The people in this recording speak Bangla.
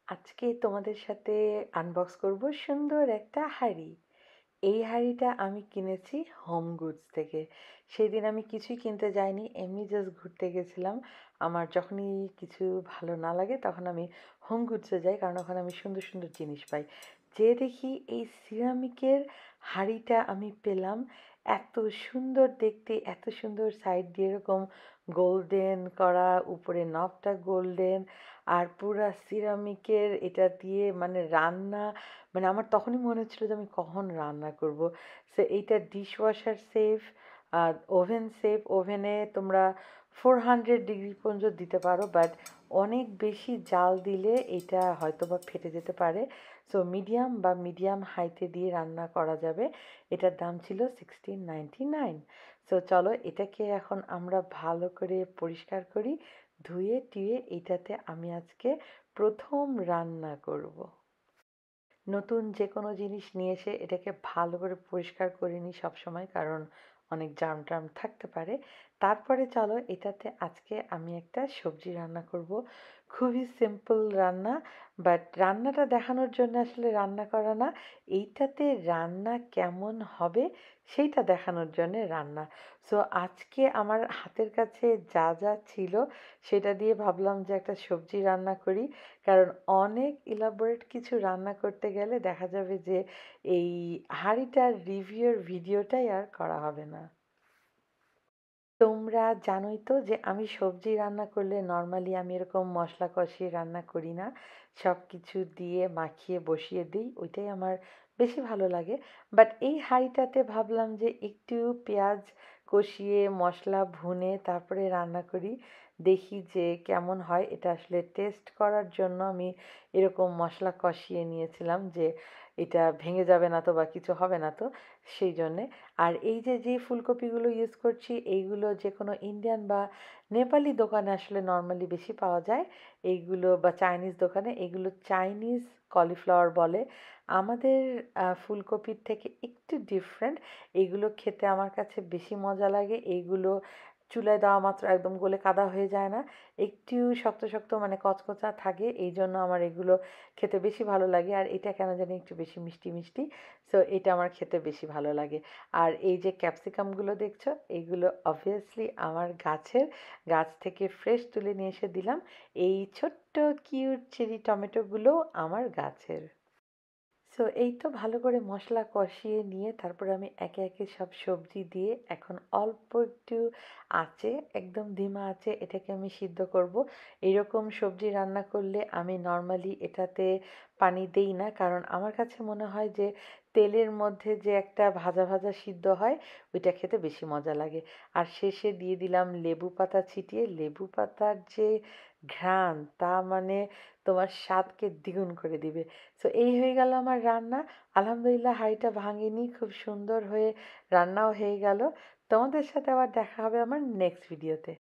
আজকে তোমাদের সাথে আনবক্স করব সুন্দর একটা হাঁড়ি। এই হাঁড়িটা আমি কিনেছি হোম গুডস থেকে। সেদিন আমি কিছুই কিনতে যাইনি, এমনি জাস্ট ঘুরতে গেছিলাম। আমার যখনই কিছু ভালো না লাগে তখন আমি হোম গুডসে যাই, কারণ ওখানে আমি সুন্দর সুন্দর জিনিস পাই। যে দেখি এই সিরামিকের হাঁড়িটা আমি পেলাম, এত সুন্দর দেখতে, এত সুন্দর সাইড দিয়ে এরকম গোল্ডেন করা, উপরে নবটা গোল্ডেন, আর পুরা সিরামিকের এটা দিয়ে মানে রান্না, মানে আমার তখনই মনে হচ্ছিল যে আমি কখন রান্না করব। সো এইটা ডিশওয়াশার সেফ, ওভেন সেফ। ওভেনে তোমরা 400 ডিগ্রি পর্যন্ত দিতে পারো, বাট অনেক বেশি জাল দিলে এটা হয়তো বা ফেটে যেতে পারে। সো মিডিয়াম বা মিডিয়াম হাইতে দিয়ে রান্না করা যাবে। এটার দাম ছিল 1699। সো চলো এটাকে এখন আমরা ভালো করে পরিষ্কার করি, ধুয়ে টুয়ে। এইটাতে আমি আজকে প্রথম রান্না করব। নতুন যে কোনো জিনিস নিয়ে এসে এটাকে ভালো করে পরিষ্কার করে নিই সবসময়, কারণ অনেক জার্ম টার্ম থাকতে পারে। তারপরে চলো এটাতে আজকে আমি একটা সবজি রান্না করব। খুবই সিম্পল রান্না, বাট রান্নাটা দেখানোর জন্য আসলে রান্না করা না, এইটাতে রান্না কেমন হবে সেইটা দেখানোর জন্যে রান্না। সো আজকে আমার হাতের কাছে যা যা ছিল সেটা দিয়ে ভাবলাম যে একটা সবজি রান্না করি, কারণ অনেক ইলাবোরেট কিছু রান্না করতে গেলে দেখা যাবে যে এই হাঁড়িটার রিভিউর ভিডিওটাই আর করা হবে না। তোমরা জানোই তো যে আমি সবজি রান্না করলে নর্মালি আমি এরকম মশলা কষিয়ে রান্না করি না, সব কিছু দিয়ে মাখিয়ে বসিয়ে দিই, ওইটাই আমার বেশি ভালো লাগে। বাট এই হাঁড়িটাতে ভাবলাম যে একটু পেঁয়াজ কষিয়ে মশলা ভুনে তারপরে রান্না করি, দেখি যে কেমন হয়। এটা আসলে টেস্ট করার জন্য আমি এরকম মশলা কষিয়ে নিয়েছিলাম যে এটা ভেঙে যাবে না তো বা কিছু হবে না তো, সেই জন্যে। আর এই যে যে ফুলকপিগুলো ইউজ করছি এইগুলো যে কোনো ইন্ডিয়ান বা নেপালি দোকানে আসলে নর্মালি বেশি পাওয়া যায়। এইগুলো বা চাইনিজ দোকানে এগুলো চাইনিজ কলিফ্লাওয়ার বলে। আমাদের ফুলকপির থেকে একটু ডিফারেন্ট। এইগুলো খেতে আমার কাছে বেশি মজা লাগে। এইগুলো চুলায় দেওয়া মাত্র একদম গলে কাদা হয়ে যায় না, একটু শক্ত শক্ত মানে কচকচা থাকে, এই জন্য আমার এগুলো খেতে বেশি ভালো লাগে। আর এটা কেন জানি একটু বেশি মিষ্টি মিষ্টি, সো এটা আমার খেতে বেশি ভালো লাগে। আর এই যে ক্যাপসিকামগুলো দেখছো, এইগুলো অবভিয়াসলি আমার গাছের, গাছ থেকে ফ্রেশ তুলে নিয়ে এসে দিলাম। এই ছোট্ট কিউট চেরি টমেটোগুলো আমার গাছের। সো এই তো ভালো করে মশলা কষিয়ে নিয়ে তারপরে আমি একে একে সব সবজি দিয়ে এখন অল্প একটু আঁচে, একদম ধিমা আঁচে এটাকে আমি সিদ্ধ করব। এইরকম সবজি রান্না করলে আমি নর্মালি এটাতে পানি দেই না, কারণ আমার কাছে মনে হয় যে তেলের মধ্যে যে একটা ভাজা ভাজা সিদ্ধ হয় ওইটা খেতে বেশি মজা লাগে। আর শেষে দিয়ে দিলাম লেবু পাতা ছিটিয়ে। লেবু পাতার যে ঘ্রাণ, তা মানে তোমার স্বাদকে দ্বিগুণ করে দিবে। সো এই হয়ে গেল আমার রান্না। আলহামদুলিল্লাহ হাঁড়িটা ভাঙেনি, খুব সুন্দর হয়ে রান্নাও হয়ে গেল। তোমাদের সাথে আবার দেখা হবে আমার নেক্সট ভিডিওতে।